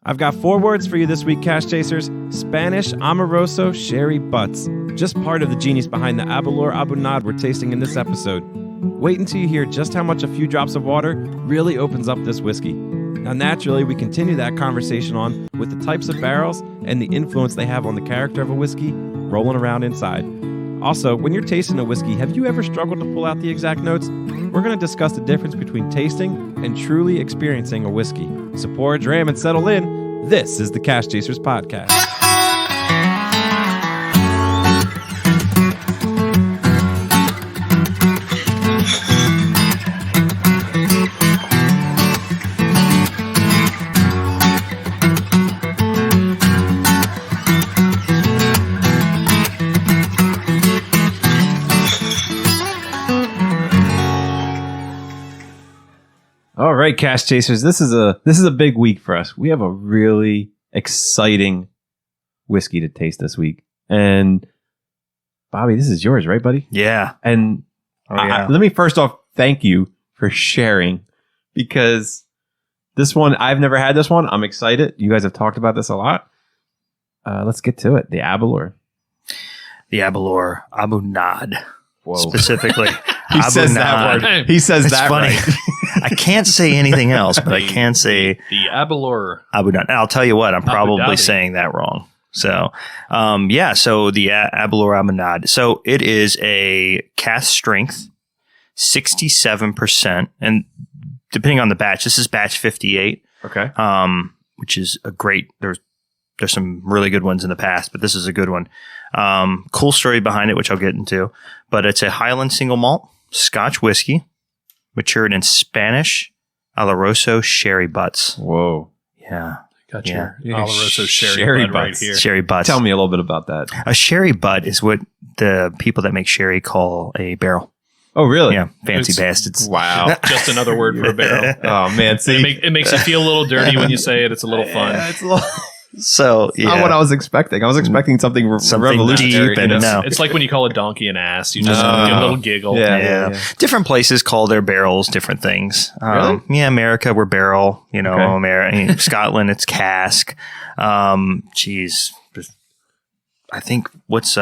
I've got 4 words for you this week, Cask Chasers. Spanish Oloroso Sherry Butts. Just part of the genius behind the Aberlour A'bunadh we're tasting in this episode. Wait until you hear just how much a few drops of water really opens up this whiskey. Now, naturally, we continue that conversation on with the types of barrels and the influence they have on the character of a whiskey rolling around inside. Also, when you're tasting a whiskey, have you ever struggled to pull out the exact notes? We're going to discuss the difference between tasting and truly experiencing a whiskey. So pour a dram and settle in. This is the Cask Chasers Podcast. All right, Cask Chasers, this is a big week for us. We have a really exciting whiskey to taste this week. And Bobby, this is yours, right, buddy? Yeah. And let me first off thank you for sharing, because this one, I've never had this one. I'm excited. You guys have talked about this a lot. Let's get to it. The Aberlour. The Aberlour A'bunadh. Whoa. Specifically. He says that word. He says it's that funny. right. I can't say anything else, but I can say the Aberlour A'bunadh. I'll tell you what, I'm probably A'bunadh. saying that wrong. So, so the Aberlour A'bunadh. So it is a cask strength, 67%. And depending on the batch, this is batch 58. Okay. Which is a great, there's some really good ones in the past, but this is a good one. Cool story behind it, which I'll get into. But it's a Highland single malt Scotch whiskey, matured in Spanish Oloroso Sherry Butts. Whoa. Yeah. Got Yeah. your Oloroso Sherry Butt right Butts. here. Sherry Butts. Tell me a little bit about that. A sherry butt is what the people that make sherry call a barrel. Oh, really? Yeah. Fancy It's- bastards. Wow. Just another word for a barrel. Oh, man. See, It makes you feel a little dirty when you say it. It's a little fun. Yeah, it's a little, So, yeah. not what I was expecting. I was expecting something revolutionary. deep and you know? no. It's like when you call a donkey an ass. You just give a little giggle. Yeah. Different places call their barrels different things. Really? Yeah, America, we're barrel. You know, Okay. Scotland, it's cask. Geez, I think what's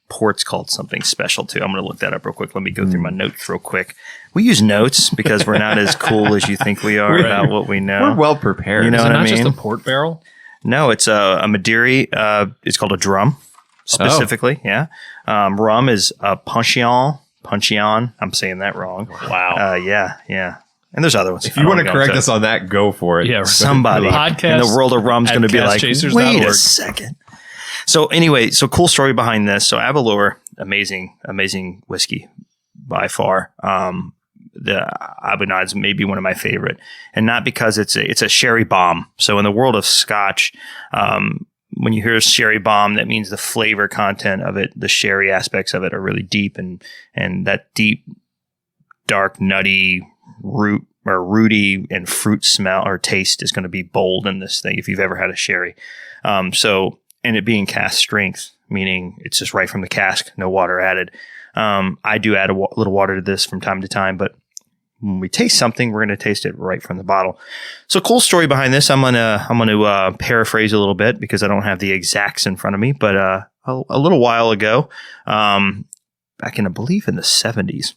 port's called something special too. I'm going to look that up real quick. Let me go through my notes real quick. We use notes because we're not as cool as you think we are about what we know. We're well prepared. You know Is it what not I mean? just a port barrel? No, it's a Madeira. It's called a drum, specifically. Yeah. Rum is a puncheon. I'm saying that wrong. Wow. Yeah. And there's other ones. If you want to correct us on that, go for it. Yeah, right. Somebody Podcast in the world of rum's going to be like, @CaskChasers.org. wait a second. So anyway, cool story behind this. So Aberlour, amazing whiskey by far. The A'bunadh's maybe one of my favorite, and not because it's a sherry bomb. So in the world of Scotch, when you hear sherry bomb, that means the flavor content of it, the sherry aspects of it are really deep, and that deep, dark, nutty root or rooty and fruit smell or taste is going to be bold in this thing if you've ever had a sherry. And it being cask strength, meaning it's just right from the cask, no water added. I do add a little water to this from time to time, but when we taste something, we're going to taste it right from the bottle. So cool story behind this. I'm going to paraphrase a little bit because I don't have the exacts in front of me, but a little while ago, back in, I believe in the 70s,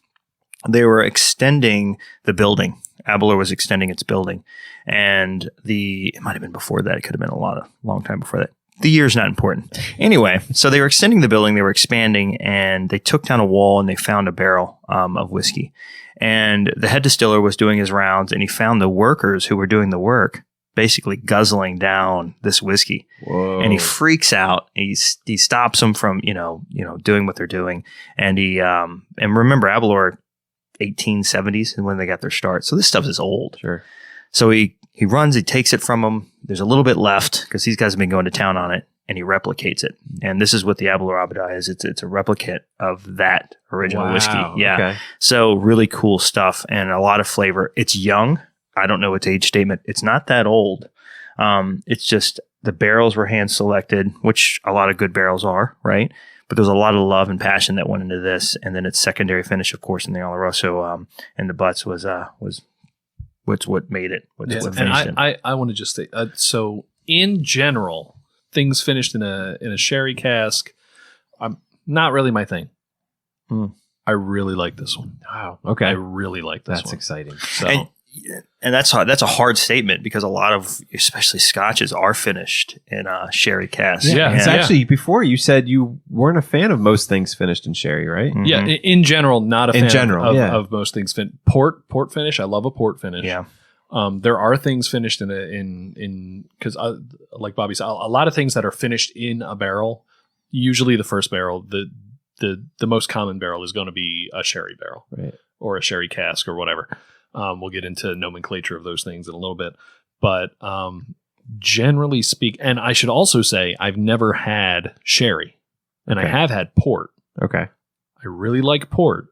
they were extending the building. Aberlour was extending its building, and it might have been before that. It could have been long time before that. The year's not important. Anyway, so they were extending the building, they were expanding, and they took down a wall and they found a barrel of whiskey. And the head distiller was doing his rounds, and he found the workers who were doing the work basically guzzling down this whiskey. Whoa. And he freaks out. He stops them from doing what they're doing. And and remember, Aberlour 1870s is when they got their start. So this stuff is old. Sure. So he runs, he takes it from them. There's a little bit left because these guys have been going to town on it, and he replicates it. And this is what the Aberlour A'bunadh is. It's a replicate of that original whiskey. Yeah. Okay. So really cool stuff and a lot of flavor. It's young. I don't know its age statement. It's not that old. It's just the barrels were hand selected, which a lot of good barrels are, right? But there's a lot of love and passion that went into this. And then its secondary finish, of course, in the Oloroso and the Butts was what made it. What And finished it. I want to just say, so in general, things finished in a sherry cask, not really my thing. I really like this one. Wow. Okay. I really like this one. That's exciting. So, And that's a hard statement because a lot of, especially scotches, are finished in sherry casks. Yeah. It's actually, before you said you weren't a fan of most things finished in sherry, right? Mhm. yeah, in general, not a fan general, of most things. Port finish. I love a port finish. Yeah. There are things finished in because like Bobby said, a lot of things that are finished in a barrel. Usually, the first barrel, the most common barrel is going to be a sherry barrel, Right. or a sherry cask or whatever. We'll get into nomenclature of those things in a little bit, but generally speak, and I should also say I've never had sherry, and I have had port. Okay. I really like port.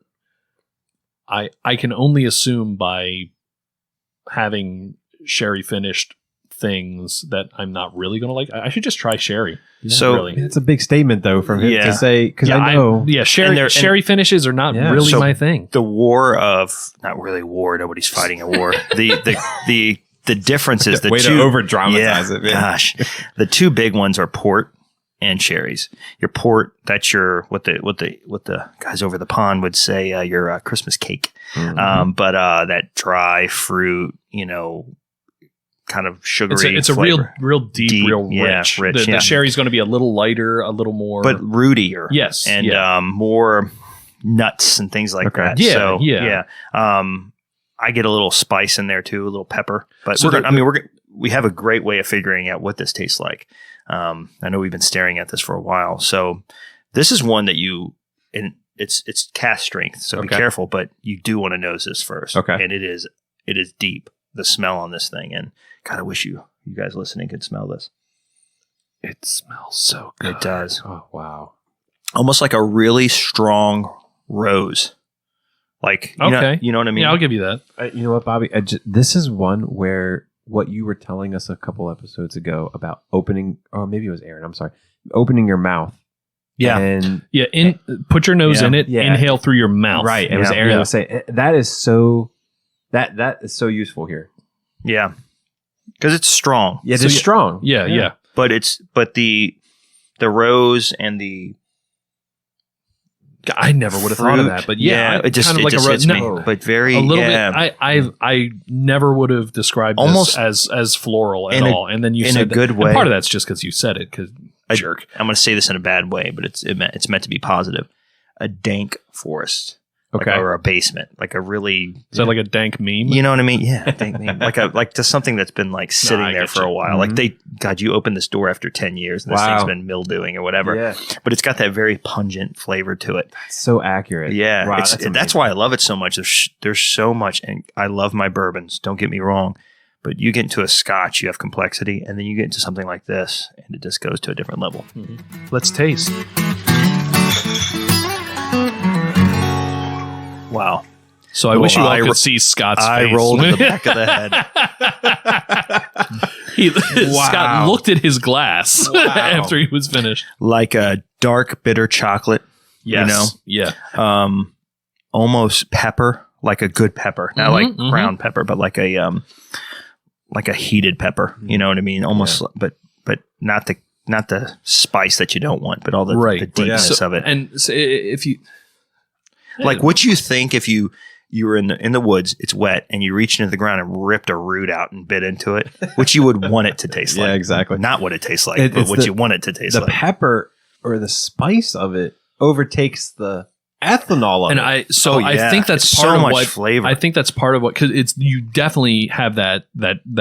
I can only assume by having sherry finished things that I'm not really going to like. I should just try sherry. So- really. It's a big statement, though, from him Yeah. to say, because I know. Sherry finishes are not really So- my thing. The war of, not really war, nobody's fighting a war. The difference is the Way two. to over-dramatize it. Yeah. Gosh. The two big ones are port and sherries. Your port, that's your, what the guys over the pond would say, your Christmas cake. Mhm. But that dry fruit, kind of sugary. It's a flavor. real deep, real yeah, rich. rich, The yeah. sherry's going to be a little lighter, a little more. but rootier. Yes, And yeah. more nuts and things like Okay. that. Yeah, So, yeah. I get a little spice in there too, a little pepper. But So we have a great way of figuring out what this tastes like. I know we've been staring at this for a while. So this is one that it's cast strength. So be Okay. careful, but you do want to nose this first. Okay. And it is deep, the smell on this thing. And God, I wish you guys listening could smell this. it smells so good. It does. Oh, wow. Almost like a really strong rose. Like, you know what I mean? Yeah, I'll give you that. You know what, Bobby? This is one where what you were telling us a couple episodes ago about opening, or maybe it was Aaron, I'm sorry, opening your mouth. Yeah. And Yeah, put your nose Yeah. in it, Yeah. inhale through your mouth. right. It was Yeah. Aaron Yeah. that was saying that is so, that is so useful here. Yeah. Because it's strong. Yeah, So it's you- strong. Yeah. But the rose and the I never would have thought of that, but yeah, it just kind of it like just a hits me. no, But very a little yeah, bit. I never would have described Almost- this as floral at in a- all. And then you in said a good that, way. And part of that's just because you said it. Because jerk. I'm going to say this in a bad way, but it's meant to be positive. A dank forest, Okay. or a basement, like a really, Is that like a dank meme? you know what I mean? Yeah, dank meme. like just something that's been like sitting I there get for a you. while. Like God, you opened this door after 10 years, and this Wow. thing's been mildewing or whatever. Yeah. But it's got that very pungent flavor to it. So accurate. Yeah, Wow, that's amazing. why I love it so much. There's so much, and I love my bourbons. Don't get me wrong, but you get into a Scotch, you have complexity, and then you get into something like this, and it just goes to a different level. Let's taste. Wow! So I wish you all I could ro- see Scott's I face. rolled in the back of the head Scott looked at his glass Wow. after he was finished. like a dark bitter chocolate. Yes. You Yeah. know, almost pepper, like a good pepper, not like ground pepper, but like a heated pepper. You know what I mean? Almost, but not the spice that you don't want, but all the deepness of it. And so if you Like, what you think if you were in the woods, it's wet, and you reached into the ground and ripped a root out and bit into it, which you would want it to taste like. Yeah, exactly. Not what it tastes like, but It's what you want it to taste The like. pepper or the spice of it overtakes the ethanol of and it. I think that's It's part so of much what flavor. I think that's part of what, because it's, you definitely have that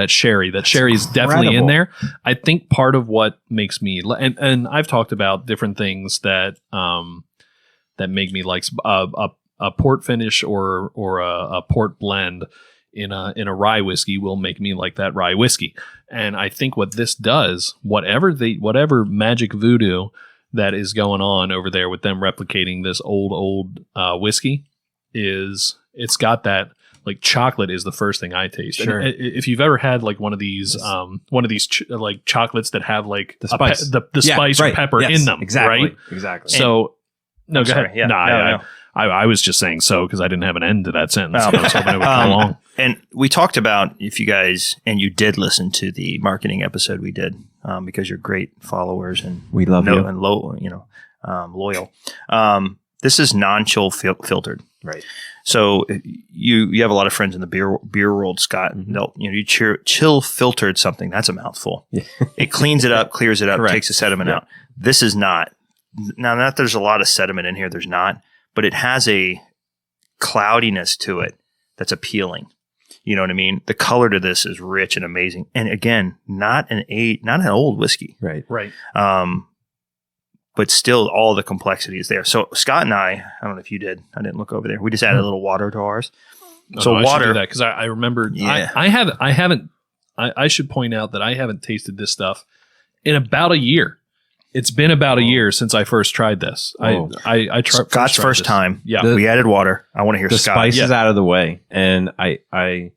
sherry. That sherry is definitely in incredible. there. I think part of what makes me, and I've talked about different things that make me like a port finish or a port blend in a rye whiskey will make me like that rye whiskey. And I think what this does, whatever magic voodoo that is going on over there with them replicating this old whiskey, is it's got that, like, chocolate is the first thing I taste. Sure. And if you've ever had like one of these like chocolates that have like The spice. the Yeah, spice right. or pepper Yes, in them, exactly. right? Exactly. So no, I'm go sorry. ahead. Yeah, No, no. I was just saying so because I didn't have an end to that sentence. I was hoping it would come along. And we talked about, if you guys, and you did listen to the marketing episode we did, because you're great followers and we love you and loyal. This is non-chill filtered. Right. So you have a lot of friends in the beer world, Scott. Mm-hmm. You chill filtered something. That's a mouthful. Yeah. It cleans it up, clears it up, Correct. takes the sediment out. This is not. Now, not there's a lot of sediment in here. There's not, but it has a cloudiness to it that's appealing. You know what I mean? The color to this is rich and amazing. And again, not an old whiskey. Right. Right. But still, all the complexity is there. So Scott and I don't know if you did. I didn't look over there. We just added a little water to ours. So I water, should do that because I remembered. Yeah. I should point out that I haven't tasted this stuff in about a year. It's been about a year since I first tried this. Oh. I tried Scott's first this. time. Yeah, we added water. I want to hear the Scott. spice is out of the way, and I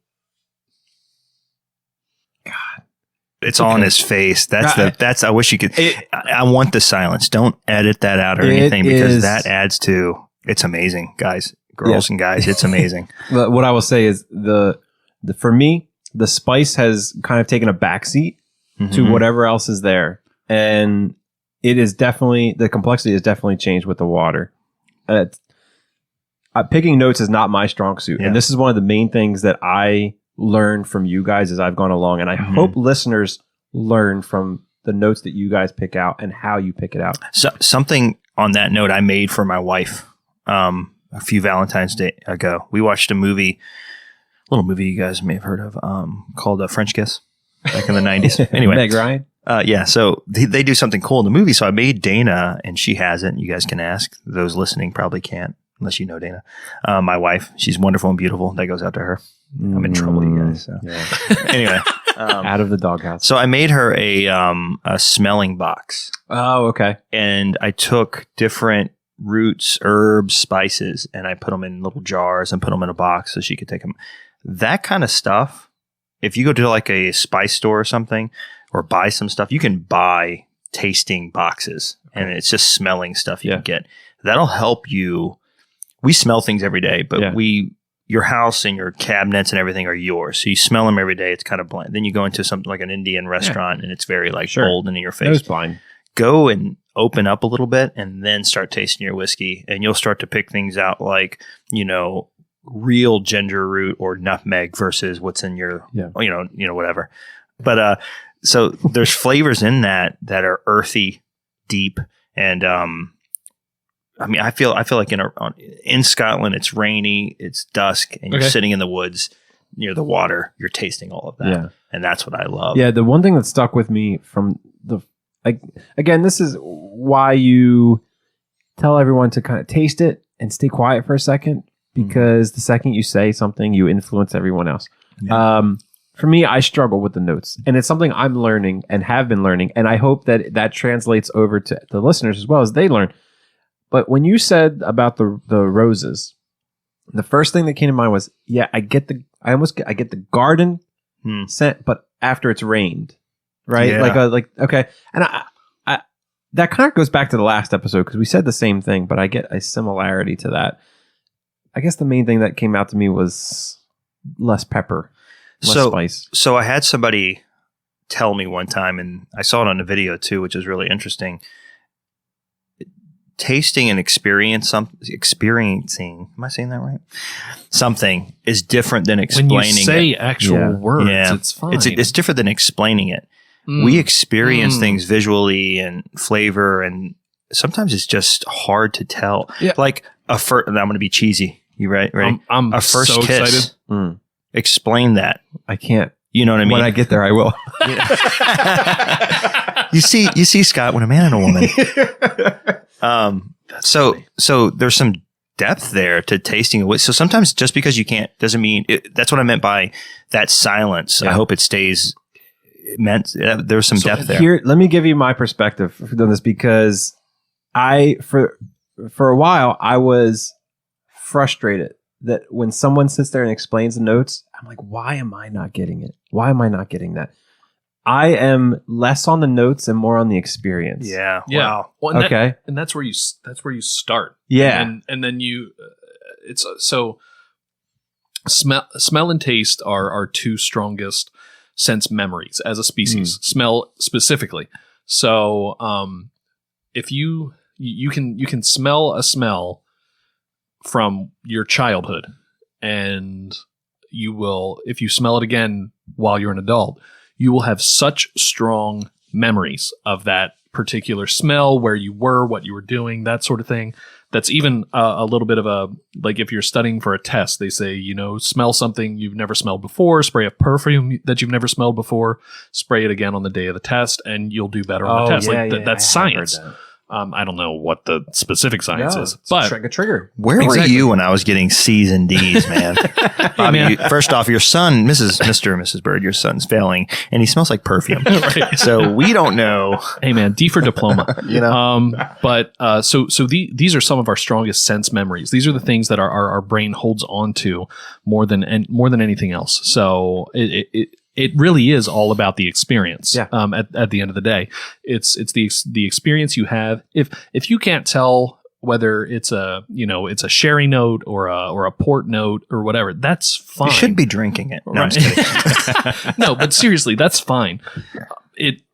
It's on his face. That's. I wish you could. I want the silence. Don't edit that out or anything because that adds to. It's amazing, guys, girls, and guys. It's amazing. What I will say is the for me, the spice has kind of taken a backseat to whatever else is there, and it is definitely the complexity has definitely changed with the water. Picking notes is not my strong suit, and this is one of the main things that I learned from you guys as I've gone along, and I hope listeners learn from the notes that you guys pick out and how you pick it out. So, something on that note I made for my wife a few Valentine's Day ago. We watched a little movie you guys may have heard of called French Kiss back in the 90s. Anyway, Meg Ryan. Yeah, so they do something cool in the movie. So I made Dana, and she hasn't. You guys can ask. Those listening probably can't, unless you know Dana. My wife, she's wonderful and beautiful. That goes out to her. I'm in trouble, you guys. So. Yeah. Anyway. Out of the doghouse. So I made her a smelling box. Oh, okay. And I took different roots, herbs, spices, and I put them in little jars and put them in a box so she could take them. That kind of stuff, if you go to like a spice store or something, or buy some stuff, you can buy tasting boxes, and it's just smelling stuff you can get. That'll help you. We smell things every day, but your house and your cabinets and everything are yours. So you smell them every day. It's kind of bland. Then you go into something like an Indian restaurant and it's very bold and in your face. Nose blind. Go and open up a little bit and then start tasting your whiskey, and you'll start to pick things out like, real ginger root or nutmeg versus what's in your, whatever. But, so there's flavors in that are earthy, deep, and I feel like in Scotland it's rainy, it's dusk, and you're sitting in the woods near the water. You're tasting all of that, and that's what I love. Yeah, the one thing that stuck with me from again, this is why you tell everyone to kind of taste it and stay quiet for a second, because the second you say something, you influence everyone else. Yeah. For me, I struggle with the notes, and it's something I'm learning and have been learning, and I hope that translates over to the listeners as well as they learn. But when you said about the roses, the first thing that came to mind was, I get the garden scent, but after it's rained, right? Yeah. Okay, and I that kind of goes back to the last episode because we said the same thing, but I get a similarity to that. I guess the main thing that came out to me was less pepper. Spice. So I had somebody tell me one time, and I saw it on a video too, which is really interesting. Tasting and experiencing. Am I saying that right? Something is different than explaining. When you say it. actual words, it's fine. It's different than explaining it. We experience things visually and flavor, and sometimes it's just hard to tell. Yeah. Like I'm going to be cheesy. You ready? I'm a first so kiss. excited. Explain that. I can't. You know what I mean? When I get there, I will. You see, Scott, when a man and a woman. So there's some depth there to tasting it. So sometimes just because you can't doesn't mean that's what I meant by that silence. Yeah. I hope it stays. There's some depth there. Here, let me give you my perspective on this, because for a while I was frustrated that when someone sits there and explains the notes, I'm like, why am I not getting it? Why am I not getting that? I am less on the notes and more on the experience. Yeah. Yeah. Wow. Well, and Okay. that's where you start. Yeah. And then you it's so smell and taste are our two strongest sense memories as a species. Smell specifically. So if you can smell a smell from your childhood, and you will, if you smell it again while you're an adult, you will have such strong memories of that particular smell, where you were, what you were doing, that sort of thing. That's even a little bit of a, like if you're studying for a test, they say, smell something you've never smelled before, spray a perfume that you've never smelled before, spray it again on the day of the test, and you'll do better on the test. That's science. I don't know what the specific science is, but a trigger. Where were you when I was getting C's and D's, man? Bobby, first off, your son, Mr. and Mrs. Bird, your son's failing, and he smells like perfume. Right. So we don't know. Hey, man, D for diploma. So these are some of our strongest sense memories. These are the things that our brain holds on to more than anything else. So it really is all about the experience. Yeah. At the end of the day, it's the experience you have. If you can't tell whether it's a sherry note or a port note or whatever, that's fine. You should be drinking it. No, I'm just kidding. No, but seriously, that's fine. It's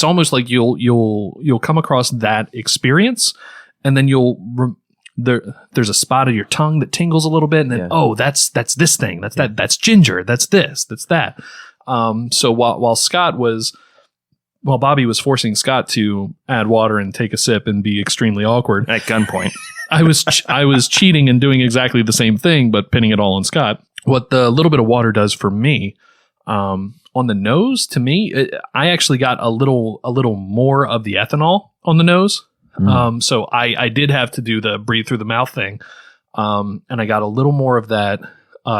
almost like you'll come across that experience, and then there's a spot of your tongue that tingles a little bit, and then that's this thing, that's ginger, that's this, that's that. So while Bobby was forcing Scott to add water and take a sip and be extremely awkward at gunpoint, I was cheating and doing exactly the same thing, but pinning it all on Scott. What the little bit of water does for me, on the nose, to me, I actually got a little more of the ethanol on the nose. So I did have to do the breathe through the mouth thing. And I got a little more of that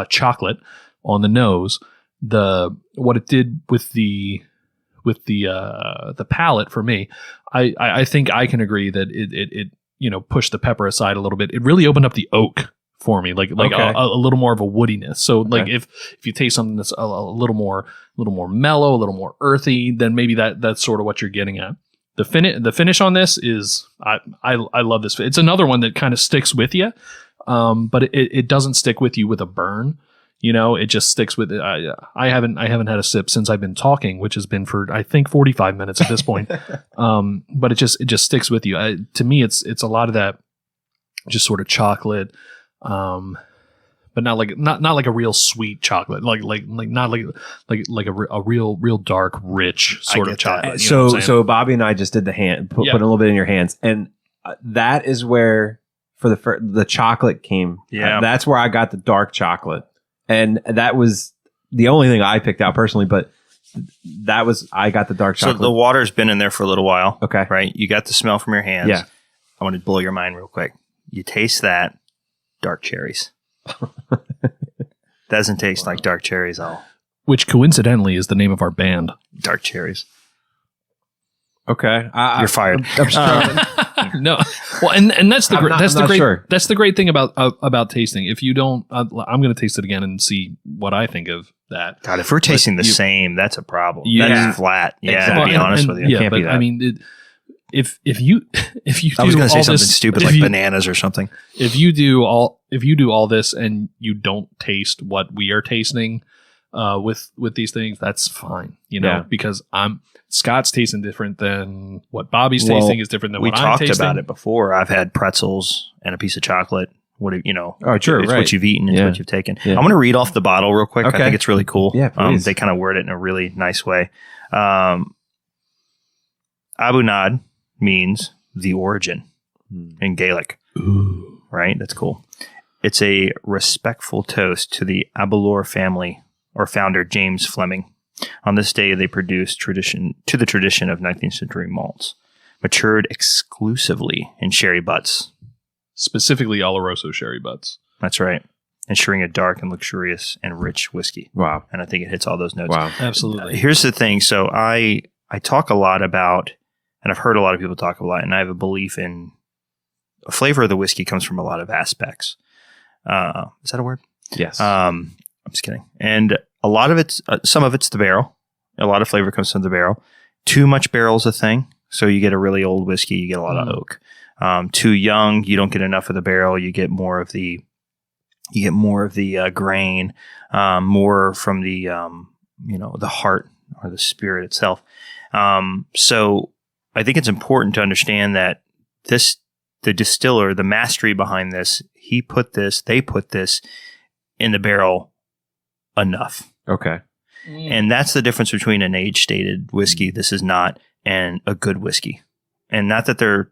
chocolate on the nose. What it did with the palate for me, I think I can agree that it pushed the pepper aside a little bit. It really opened up the oak for me, like a little more of a woodiness. So like if you taste something that's a little more mellow, a little more earthy, then maybe that's sort of what you're getting at. The finish on this is I love this. It's another one that kind of sticks with you, but it doesn't stick with you with a burn. It just sticks with it. I haven't had a sip since I've been talking, which has been for I think 45 minutes at this point. But it just sticks with you. To me, it's a lot of that, just sort of chocolate, but not like a real sweet chocolate, like not like a real dark, rich sort of chocolate. So Bobby and I just did the hand, put a little bit in your hands, and that is where for the chocolate came. Yeah, that's where I got the dark chocolate, and that was the only thing I picked out personally. But I got the dark chocolate. So the water's been in there for a little while. Okay, right? You got the smell from your hands. Yeah, I want to blow your mind real quick. You taste that dark cherries. Doesn't taste like dark cherries at all. Which coincidentally is the name of our band. Dark cherries. Okay, you're fired. No, well, and that's the That's the great thing about tasting. If you don't, I'm going to taste it again and see what I think of that. God, if we're tasting the same, that's a problem. Yeah. That's flat. Yeah, exactly. to be honest with you. Yeah, Can't but be that. I mean, if you I was going to say something stupid like bananas or something. If you do all this and you don't taste what we are tasting with these things, that's fine, because Scott's tasting different than what Bobby's tasting is different than what I'm tasting. We talked about it before. I've had pretzels and a piece of chocolate. Oh, true, it's right. what you've eaten, it's what you've taken. Yeah. I'm going to read off the bottle real quick. Okay. I think it's really cool. Yeah, please. They kind of word it in a really nice way. A'bunadh means the origin in Gaelic. Ooh. Right? That's cool. It's a respectful toast to the Aberlour family or founder James Fleming. On this day, they produced the tradition of 19th century malts, matured exclusively in sherry butts. Specifically Oloroso Sherry Butts. That's right. Ensuring a dark and luxurious and rich whiskey. Wow. And I think it hits all those notes. Wow. Absolutely. Here's the thing. So I talk a lot about, and I've heard a lot of people talk a lot, and I have a belief in a flavor of the whiskey comes from a lot of aspects. Is that a word? Yes. I'm just kidding. And a lot of it's, some of it's the barrel, A lot of flavor comes from the barrel. Too much barrel is a thing. So you get a really old whiskey, you get a lot of oak. Too young, you don't get enough of the barrel. You get more of the grain, more from the the heart or the spirit itself. So I think it's important to understand that the distiller, the mastery behind this, they put this in the barrel enough. Okay. And that's the difference between an age-stated whiskey, this is not, and a good whiskey. And not that they're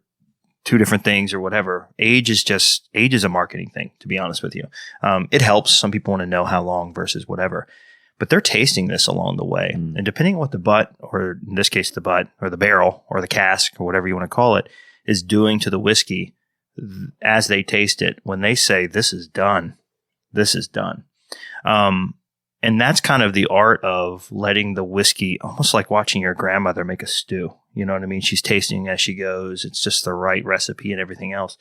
two different things or whatever. Age is a marketing thing, to be honest with you. It helps. Some people want to know how long versus whatever. But they're tasting this along the way. And depending on what the butt, or in this case the butt, or the barrel, or the cask, or whatever you want to call it, is doing to the whiskey as they taste it, when they say, this is done, this is done. And that's kind of the art of letting the whiskey, almost like watching your grandmother make a stew. You know what I mean? She's tasting as she goes. It's just the right recipe and everything else.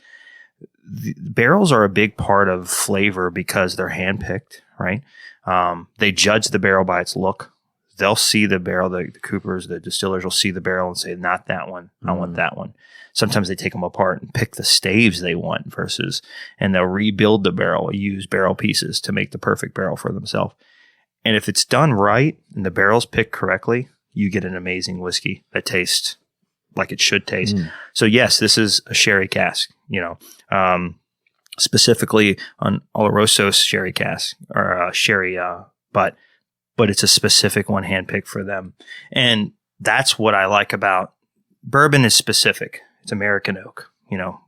The barrels are a big part of flavor because they're handpicked, right? They judge the barrel by its look. They'll see the barrel, the coopers, the distillers will see the barrel and say, not that one. I want that one. Sometimes they take them apart and pick the staves they want and they'll rebuild the barrel, use barrel pieces to make the perfect barrel for themselves. And if it's done right and the barrel's picked correctly, you get an amazing whiskey that tastes like it should taste. So yes, this is a sherry cask, specifically on Oloroso Sherry cask or sherry butt, but it's a specific one handpicked for them. And that's what I like about bourbon is specific. It's American oak.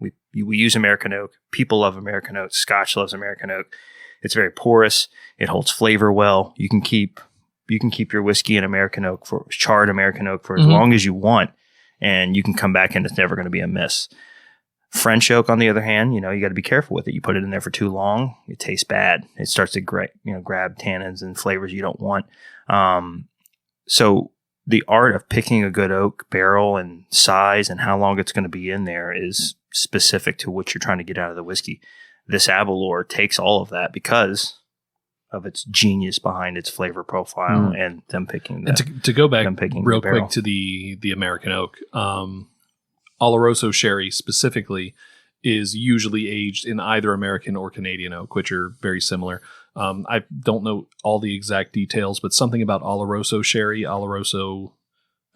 We use American oak. People love American oak. Scotch loves American oak. It's very porous. It holds flavor well. You can keep your whiskey in American oak charred American oak for as long as you want, and you can come back and it's never going to be a miss. French oak, on the other hand, you got to be careful with it. You put it in there for too long, it tastes bad. It starts to grab tannins and flavors you don't want. So the art of picking a good oak barrel and size and how long it's going to be in there is specific to what you're trying to get out of the whiskey. This Aberlour takes all of that because of its genius behind its flavor profile and them picking that. To go back real quick to the American oak, Oloroso Sherry specifically is usually aged in either American or Canadian oak, which are very similar. I don't know all the exact details, but something about Oloroso Sherry,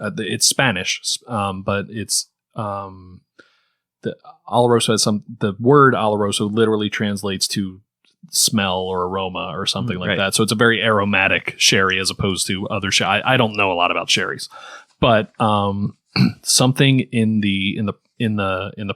it's Spanish, but it's the Oloroso has the word Oloroso literally translates to smell or aroma or something like that. So it's a very aromatic sherry as opposed to other sherry. I don't know a lot about sherries, but something in the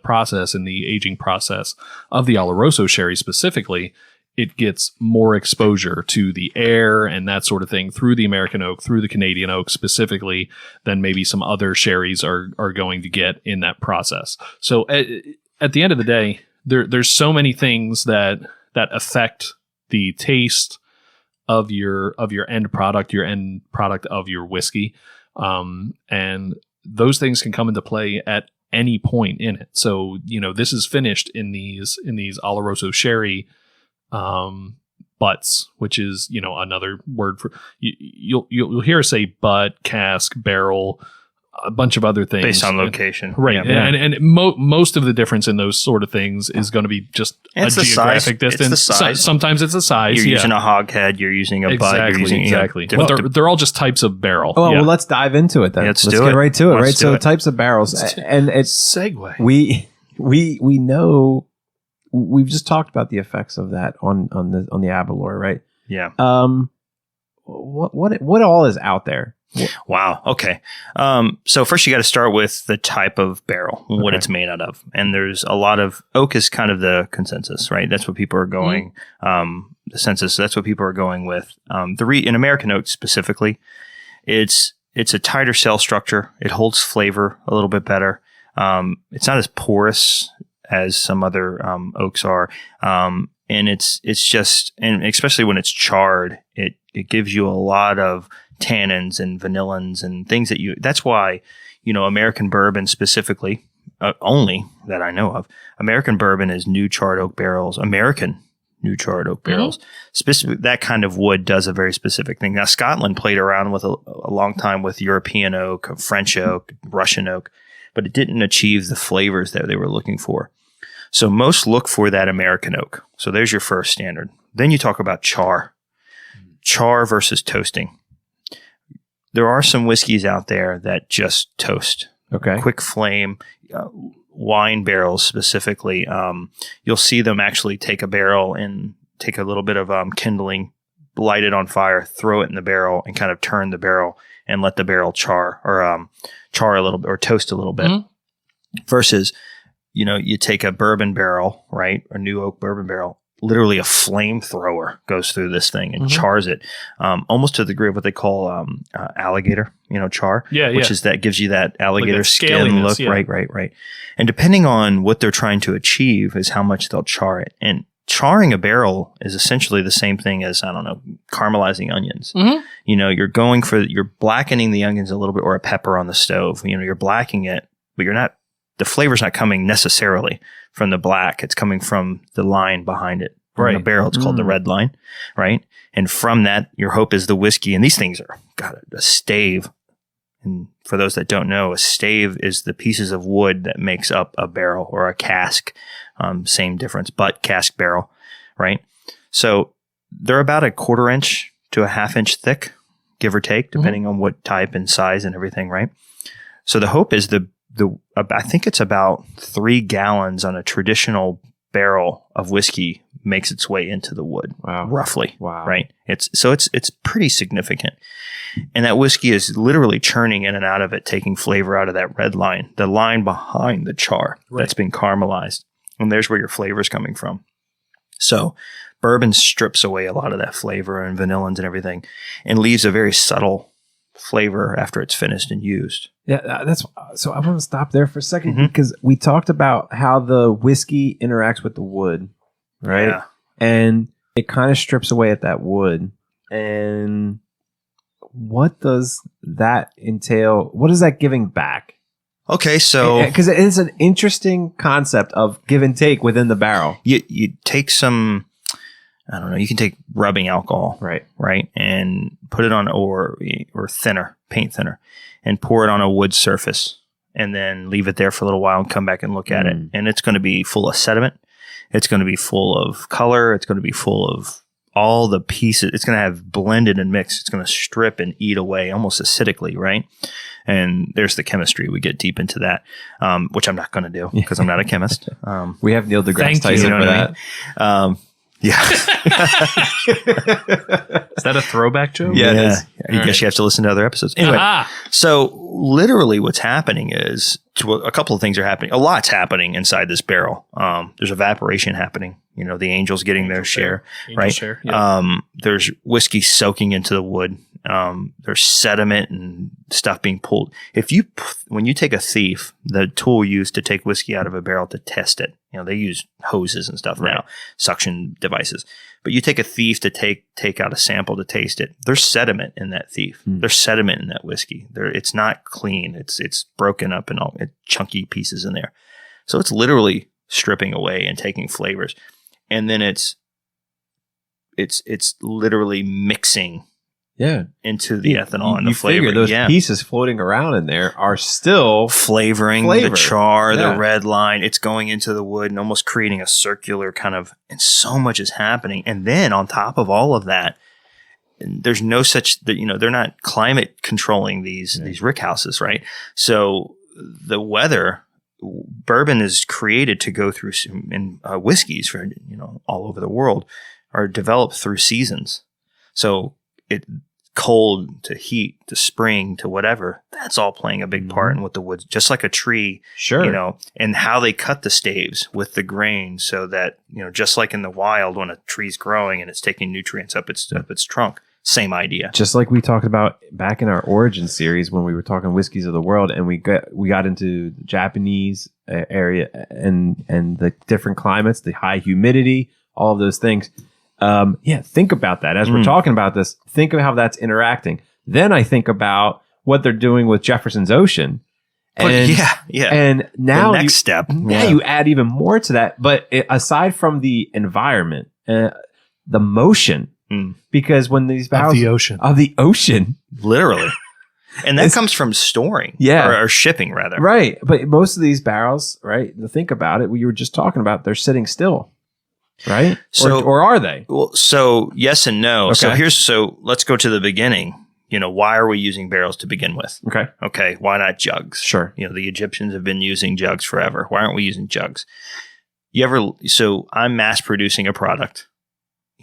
process, in the aging process of the Oloroso sherry specifically, it gets more exposure to the air and that sort of thing through the American oak, through the Canadian oak specifically, than maybe some other sherries are going to get in that process. So at the end of the day, there's so many things that affect the taste of your end product of your whiskey. And those things can come into play at any point in it. So, this is finished in these Oloroso Sherry butts, which is, another word for you'll hear us say butt, cask, barrel, a bunch of other things based on location, right? Yeah. And most of the difference in those sort of things is going to be just a geographic distance. It's the size. Sometimes it's a size. You're using a hogshead. You're using a butt. You're using exactly. Well, they're all just types of barrel. Oh, well, let's dive into it then. Let's get right to it. Right. So types of barrels, and it's segue. We know. We've just talked about the effects of that on the Aberlour, right? Yeah. What all is out there? Wow. Okay. So first you got to start with the type of barrel, what it's made out of. And there's a lot of oak is kind of the consensus, right? That's what people are going, the census. That's what people are going with. In American oak specifically, it's a tighter cell structure. It holds flavor a little bit better. It's not as porous as some other oaks are. And it's just, and especially when it's charred, it gives you a lot of tannins and vanillins and things that's why, American bourbon specifically, only that I know of, American bourbon is new charred oak barrels, American new charred oak barrels. Specific, that kind of wood does a very specific thing. Now, Scotland played around with a long time with European oak, French oak, Russian oak, but it didn't achieve the flavors that they were looking for. So most look for that American oak. So there's your first standard. Then you talk about char. Char versus toasting. There are some whiskeys out there that just toast. Okay. Quick flame, wine barrels specifically. You'll see them actually take a barrel and take a little bit of kindling, light it on fire, throw it in the barrel, and kind of turn the barrel and let the barrel char a little bit or toast a little bit. Versus, you take a bourbon barrel, right? A new oak bourbon barrel. Literally a flamethrower goes through this thing and chars it, almost to the degree of what they call alligator, char, which is that gives you that alligator like skin look. Right. And depending on what they're trying to achieve is how much they'll char it. And charring a barrel is essentially the same thing as, caramelizing onions. You're blackening the onions a little bit, or a pepper on the stove. You're blacking it, but the flavor's not coming necessarily from the black. It's coming from the line behind it. Right. The barrel, it's called the red line, right? And from that, your hope is the whiskey. And these things are, a stave. And for those that don't know, a stave is the pieces of wood that makes up a barrel or a cask. Same difference, but cask barrel, right? So they're about 1/4 inch to 1/2 inch thick, give or take, depending on what type and size and everything, right? So the hope is I think it's about 3 gallons on a traditional barrel of whiskey makes its way into the wood, roughly. Wow. Right. It's pretty significant. And that whiskey is literally churning in and out of it, taking flavor out of that red line, the line behind the char that's been caramelized. And there's where your flavor is coming from. So bourbon strips away a lot of that flavor and vanillins and everything and leaves a very subtle flavor after it's finished and used. Yeah, so I want to stop there for a second because we talked about how the whiskey interacts with the wood, right? Yeah. And it kind of strips away at that wood. And what does that entail? What is that giving back? Okay, so because it is an interesting concept of give and take within the barrel. You take some, you can take rubbing alcohol, right, and put it on or thinner, paint thinner, and pour it on a wood surface, and then leave it there for a little while and come back and look at it. And it's going to be full of sediment. It's going to be full of color. It's going to be full of all the pieces. It's going to have blended and mixed. It's going to strip and eat away almost acidically, right? And there's the chemistry. We get deep into that, which I'm not going to do because I'm not a chemist. We have Neil deGrasse Tyson for that. Yeah. Is that a throwback joke? Yeah, it is. I guess you have to listen to other episodes. Anyway, so literally what's happening is a couple of things are happening. A lot's happening inside this barrel. There's evaporation happening. The angel's getting their share, right? Share, yeah. There's whiskey soaking into the wood. There's sediment and stuff being pulled. When you take a thief, the tool used to take whiskey out of a barrel to test it, they use hoses and stuff now, suction devices. But you take a thief to take out a sample to taste it. There's sediment in that thief. There's sediment in that whiskey. It's not clean. It's broken up and all chunky pieces in there. So it's literally stripping away and taking flavors, and then it's literally mixing. Yeah, into the ethanol and the flavor. Figure those pieces floating around in there are still flavoring the char, the red line. It's going into the wood and almost creating a circular kind of, and so much is happening. And then on top of all of that, there's no such that, they're not climate controlling these rick houses, right? So the weather, bourbon is created to go through, and whiskeys for, all over the world are developed through seasons. So cold to heat to spring to whatever, that's all playing a big part in what the woods, just like a tree, and how they cut the staves with the grain so that, just like in the wild when a tree's growing and it's taking nutrients up its trunk, same idea. Just like we talked about back in our origin series when we were talking whiskeys of the world, and we got into the Japanese area and the different climates, the high humidity, all of those things. Think about that as we're talking about this. Think of how that's interacting. Then I think about what they're doing with Jefferson's Ocean. And, And now the next step. Now you add even more to that. But aside from the environment, the motion. Because when these barrels of the ocean, literally, and that comes from storing, or shipping rather, right? But most of these barrels, right? To think about it, we were just talking about, they're sitting still, right? So, or are they? Well, so yes and no. Okay. So let's go to the beginning. Why are we using barrels to begin with? Okay. Why not jugs? Sure. The Egyptians have been using jugs forever. Why aren't we using jugs? So I'm mass producing a product.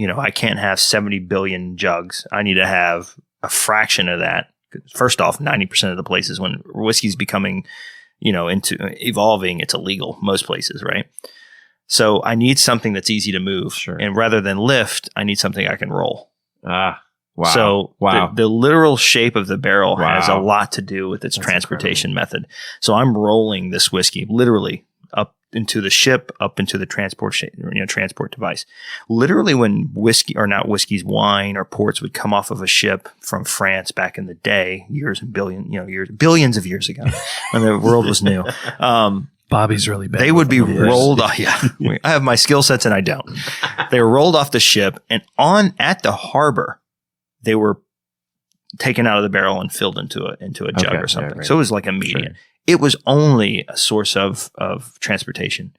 I can't have 70 billion jugs. I need to have a fraction of that. First off, 90% of the places when whiskey's becoming, into evolving, it's illegal most places, right? So I need something that's easy to move. Sure. And rather than lift, I need something I can roll. Wow. So the literal shape of the barrel has a lot to do with its That's transportation method. So I'm rolling this whiskey literally up into the ship, up into the transport device. Literally, when wine or ports would come off of a ship from France back in the day, billions of years ago, when the world was new. Bobby's really bad. They would be rolled off. Yeah, I have my skill sets and I don't. They were rolled off the ship, and at the harbor, they were taken out of the barrel and filled into a jug or something. Right. So it was like immediate. Sure. It was only a source of transportation.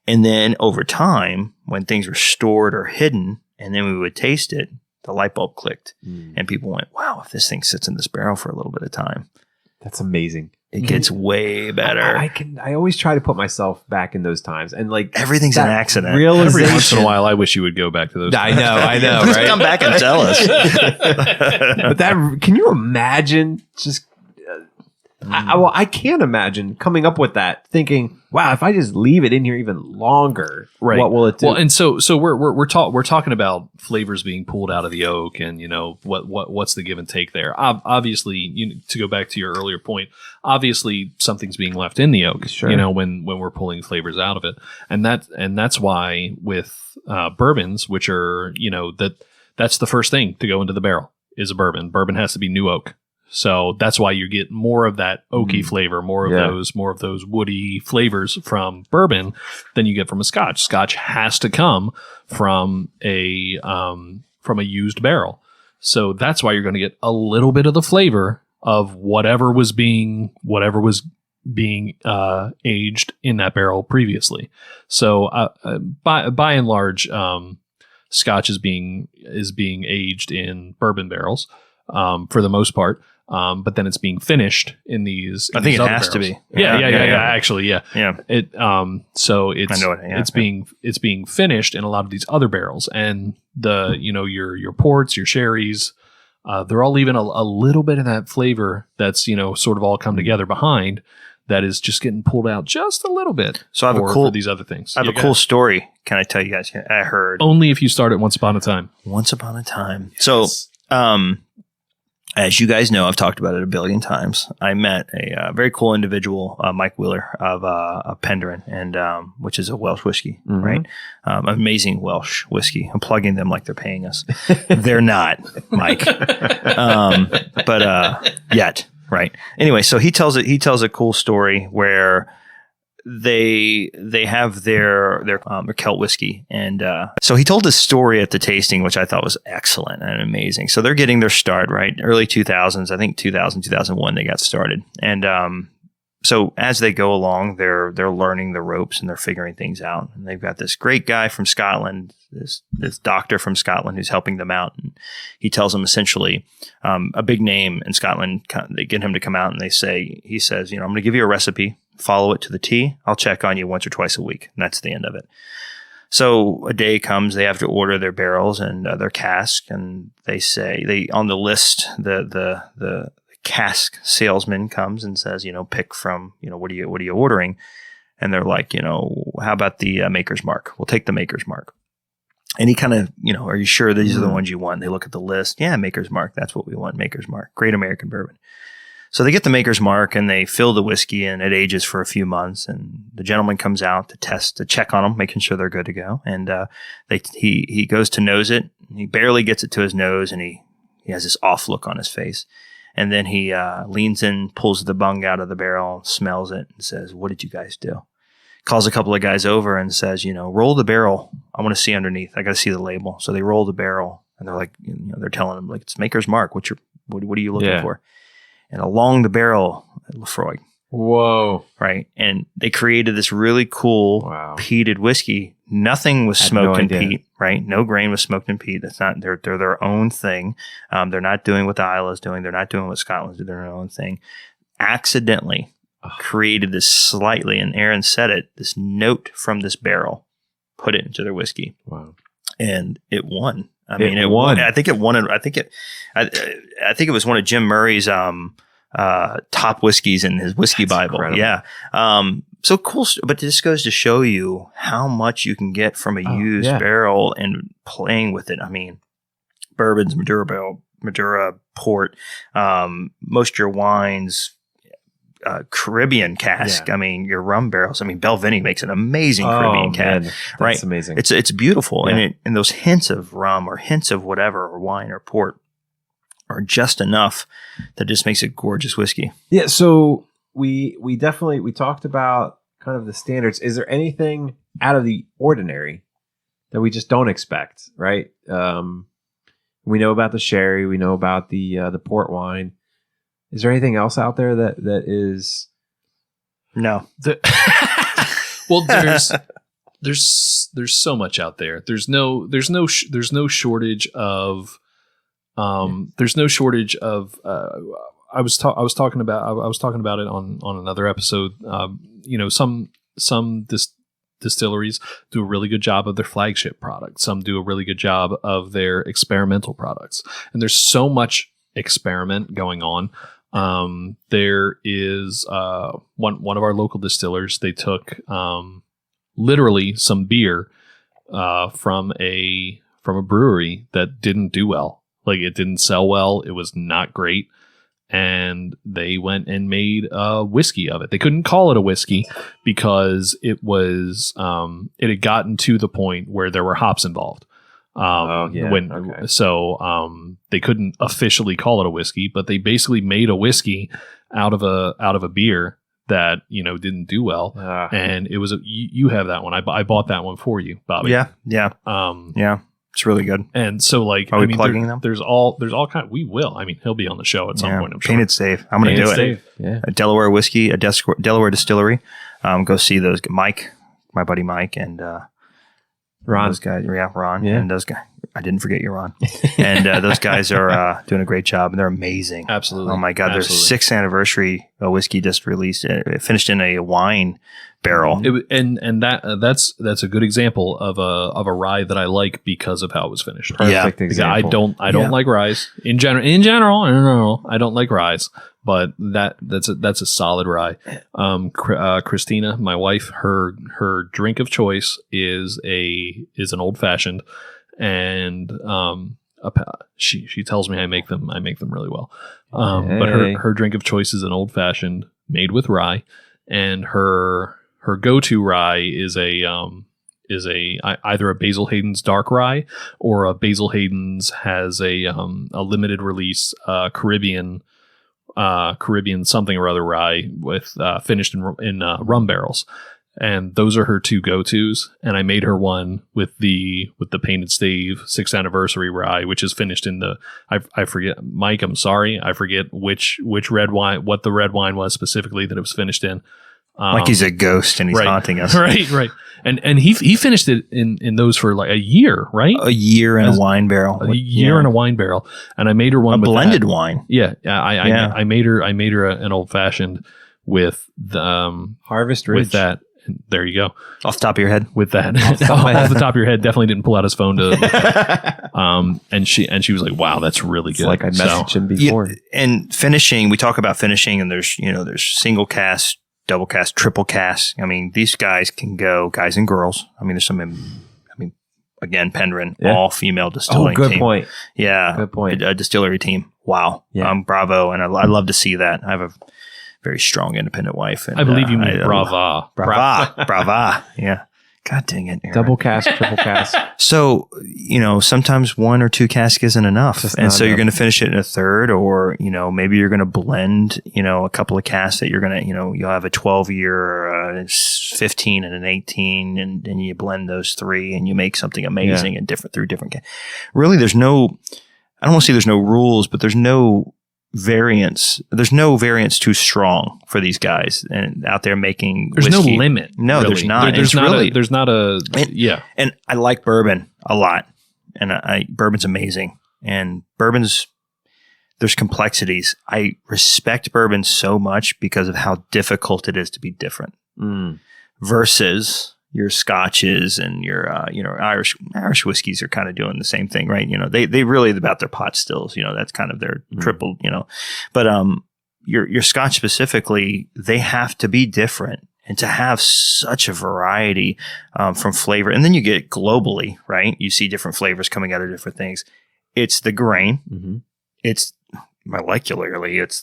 And then over time, when things were stored or hidden, and then we would taste it, the light bulb clicked. And people went, wow, if this thing sits in this barrel for a little bit of time. That's amazing. It gets way better. I always try to put myself back in those times, and like everything's an accident. Every once in a while, I wish you would go back to those. I know. Right? Come back and tell us. But can you imagine just? I can't imagine coming up with that, thinking, "Wow, if I just leave it in here even longer, right. What will it do?" Well, and so we're talking about flavors being pulled out of the oak, and what's the give and take there. Obviously, to go back to your earlier point, obviously something's being left in the oak. Sure. When we're pulling flavors out of it, and that's why with bourbons, which are that's the first thing to go into the barrel is a bourbon. Bourbon has to be new oak. So that's why you get more of that oaky flavor, more of those woody flavors from bourbon than you get from a Scotch. Scotch has to come from a used barrel. So that's why you're going to get a little bit of the flavor of whatever was being aged in that barrel previously. So by and large, Scotch is being aged in bourbon barrels for the most part. But then it's being finished in these. I think it has barrels. To be. Yeah. Actually, yeah. It. So it's. I know it, it's being finished in a lot of these other barrels, and your ports, your sherries, they're all leaving a little bit of that flavor that's sort of all come together behind. That is just getting pulled out just a little bit. So I have for these other things. I have a cool story. Can I tell you guys? I heard only if you start at Once Upon a Time. Once Upon a Time. Yes. So, as you guys know, I've talked about it a billion times. I met a very cool individual, Mike Wheeler of Penderyn, and which is a Welsh whiskey, right? Amazing Welsh whiskey. I'm plugging them like they're paying us. They're not, Mike, but yet, right? Anyway, so he tells a cool story where they have their Celt whiskey, and so he told this story at the tasting, which I thought was excellent and amazing. So they're getting their start, right? Early 2000s, I think 2001 they got started, and so as they go along, they're learning the ropes and they're figuring things out. And they've got this great guy from Scotland, this doctor from Scotland who's helping them out, and he tells them essentially a big name in Scotland. They get him to come out, and he says, I'm going to give you a recipe. Follow it to the T. I'll check on you once or twice a week. And that's the end of it. So a day comes, they have to order their barrels and their cask, and they on the list, the cask salesman comes and says, pick from, what are you ordering? And they're like, how about the Maker's Mark? We'll take the Maker's Mark. And he kind of, are you sure these are the ones you want? They look at the list. Yeah, Maker's Mark. That's what we want. Maker's Mark. Great American bourbon. So they get the Maker's Mark and they fill the whiskey, and it ages for a few months. And the gentleman comes out to check on them, making sure they're good to go. And he goes to nose it. He barely gets it to his nose, and he has this off look on his face. And then he leans in, pulls the bung out of the barrel, smells it, and says, "What did you guys do?" calls a couple of guys over and says, roll the barrel. I want to see underneath. I got to see the label. So they roll the barrel and they're like, they're telling him like, it's Maker's Mark. What are you looking for? And along the barrel, Lefroy. Whoa. Right. And they created this really cool peated whiskey. Nothing was smoked in peat, right? No grain was smoked in peat. That's not, they're their own thing. They're not doing what the Isla is doing. They're not doing what Scotland's doing. They're their own thing. Accidentally created this slightly, and Aaron said it, this note from this barrel, put it into their whiskey. Wow. And it won. I mean, it won. I think it won. I think it was one of Jim Murray's, top whiskeys in his whiskey Bible. Incredible. Yeah. So cool. But this goes to show you how much you can get from a used barrel and playing with it. I mean, bourbons, Madura, port, most of your wines, Caribbean cask. Yeah. I mean, your rum barrels. I mean, Belvini makes an amazing Caribbean cask. That's right? amazing. It's beautiful. Yeah. And those hints of rum or hints of whatever, or wine or port, are just enough that just makes it gorgeous whiskey. Yeah. So we talked about kind of the standards. Is there anything out of the ordinary that we just don't expect? Right. We know about the sherry. We know about the port wine. Is there anything else out there that is? No. Well, there's so much out there. There's no shortage of. There's no shortage of. I was talking about it on another episode. Some distilleries do a really good job of their flagship products. Some do a really good job of their experimental products, and there's so much experiment going on. There is one of our local distillers. They took literally some beer from a brewery that didn't do well. Like, it didn't sell well. It was not great. And they went and made a whiskey of it. They couldn't call it a whiskey because it was it had gotten to the point where there were hops involved. So they couldn't officially call it a whiskey, but they basically made a whiskey out of a beer that didn't do well. And it was you have that one. I bought that one for you, Bobby. Yeah. It's really good. And so, like, are we plugging them? There's all kind. We will. I mean, he'll be on the show at some point, I'm sure. Painted Stave. I'm going to do it. Stave. Yeah. A Delaware whiskey, a Delaware distillery. Go see those. Mike, my buddy Mike, and Ron. Those guys. Yeah, Ron. Yeah. And those guys. I didn't forget you, Ron. And those guys are doing a great job, and they're amazing. Absolutely. Oh my God, their 6th anniversary whiskey just released. It finished in a wine barrel. That's a good example of a rye that I like because of how it was finished. Perfect example. I don't like ryes in general. I don't like ryes, but that's a solid rye. Christina, my wife, her drink of choice is an old fashioned, and she tells me I make them really well. But her drink of choice is an old fashioned made with rye, and her go-to rye is either a Basil Hayden's dark rye, or a Basil Hayden's has a limited release Caribbean something or other rye with finished in rum barrels. And those are her two go-tos. And I made her one with the Painted Stave 6th anniversary rye, which is finished in I forget, Mike, I'm sorry, I forget which red wine, what the red wine was specifically that it was finished in. Like he's a ghost and he's haunting us. Right. And he finished it in those for like a year, right? A year in a wine barrel. A year in a wine barrel. And I made her one with blended that. wine. Yeah. I made her an old fashioned with the Harvest Ridge. With that. And there you go. Off the top of your head. With that. Off the top of your head. Definitely didn't pull out his phone to look at. And she was like, wow, that's really good. Like I messaged him before. Yeah, and finishing, we talk about finishing, and there's single cast, double cast, triple cast. I mean, these guys can go, guys and girls. I mean, there's some, again, Penryn, all female distilling team. Good point. Yeah. Good point. A distillery team. Wow. Yeah. Bravo. And I love to see that. I have a very strong independent wife. And, I believe you mean brava. Brava. Yeah. God dang it, Aaron. Double cask, triple cask. So, sometimes 1 or 2 casks isn't enough. Just And not so you're enough. going to finish it in a third, or, maybe you're going to blend, a couple of casks that you're going to, you'll have a 12-year, 15 and an 18, and you blend those 3 and you make something amazing and through different casks. Really, I don't want to say there's no rules, but there's no variance. There's no variance too strong for these guys and out there making There's whiskey. no limit. No, really. there's not. There's It's not a And- And I like bourbon a lot. And bourbon's amazing. And there's complexities. I respect bourbon so much because of how difficult it is to be different versus your scotches and your Irish whiskeys are kind of doing the same thing, right? They really about their pot stills, that's kind of their triple, but your scotch specifically, they have to be different and to have such a variety from flavor. And then you get globally, right? You see different flavors coming out of different things. It's the grain. Mm-hmm. It's molecularly, it's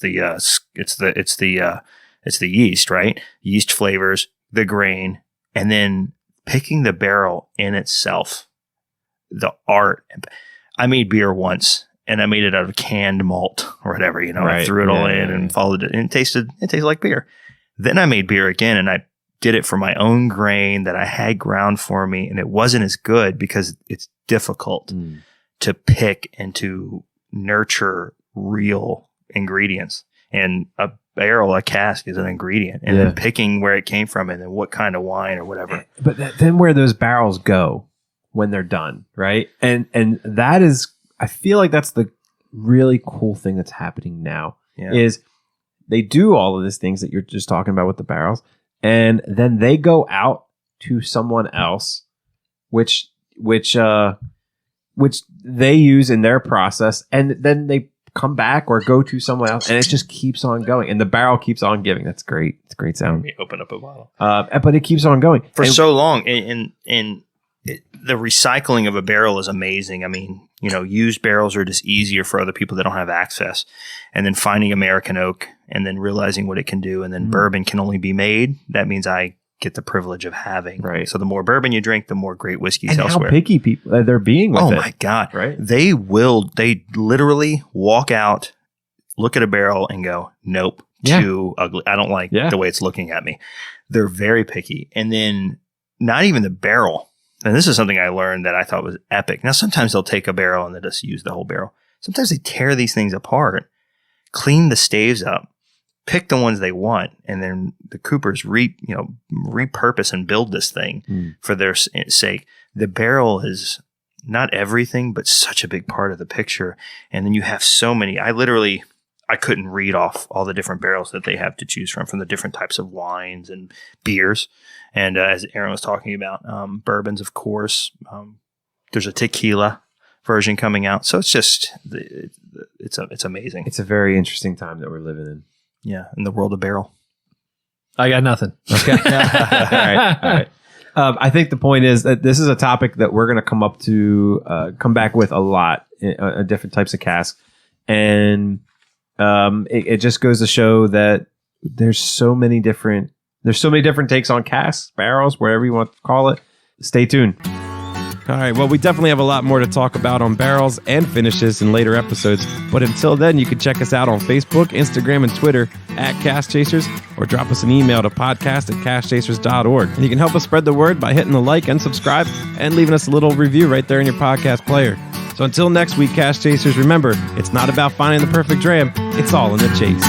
the yeast, right? Yeast flavors, the grain, and then picking the barrel in itself, the art. I made beer once, and I made it out of canned malt or whatever. I threw it all in and followed it, and it tasted like beer. Then I made beer again, and I did it for my own grain that I had ground for me, and it wasn't as good because it's difficult to pick and to nurture real ingredients. And a barrel, a cask is an ingredient, and then picking where it came from and then what kind of wine or whatever. But then where those barrels go when they're done, right? And that is, I feel like that's the really cool thing that's happening now is they do all of these things that you're just talking about with the barrels, and then they go out to someone else, which they use in their process, and then they come back or go to someone else, and it just keeps on going, and the barrel keeps on giving. That's great. It's a great sound. Let me open up a bottle. But it keeps on going for so long, and the recycling of a barrel is amazing. I mean, used barrels are just easier for other people that don't have access, and then finding American oak, and then realizing what it can do, and then bourbon can only be made. That means I get the privilege of having. Right. So the more bourbon you drink, the more great whiskeys and elsewhere. how picky people they're being with it. Oh my God. Right. They literally walk out, look at a barrel and go, nope, too ugly. I don't like the way it's looking at me. They're very picky. And then not even the barrel. And this is something I learned that I thought was epic. Now, sometimes they'll take a barrel and they just use the whole barrel. Sometimes they tear these things apart, clean the staves up, pick the ones they want, and then the coopers repurpose and build this thing for their sake. The barrel is not everything, but such a big part of the picture. And then you have so many. I couldn't read off all the different barrels that they have to choose from the different types of wines and beers. And as Aaron was talking about, bourbons, of course. There's a tequila version coming out. So it's just, it's amazing. It's a very interesting time that we're living in. Yeah, in the world of barrel. I got nothing. Okay. All right. I think the point is that this is a topic that we're going to come back with a lot, different types of casks. And it just goes to show that there's so many different takes on casks, barrels, wherever you want to call it. Stay tuned. All right, well, we definitely have a lot more to talk about on barrels and finishes in later episodes. But until then, you can check us out on Facebook, Instagram, and Twitter at Cask Chasers, or drop us an email to podcast@caskchasers.org. And you can help us spread the word by hitting the like and subscribe and leaving us a little review right there in your podcast player. So until next week, Cask Chasers, remember, it's not about finding the perfect dram, it's all in the chase.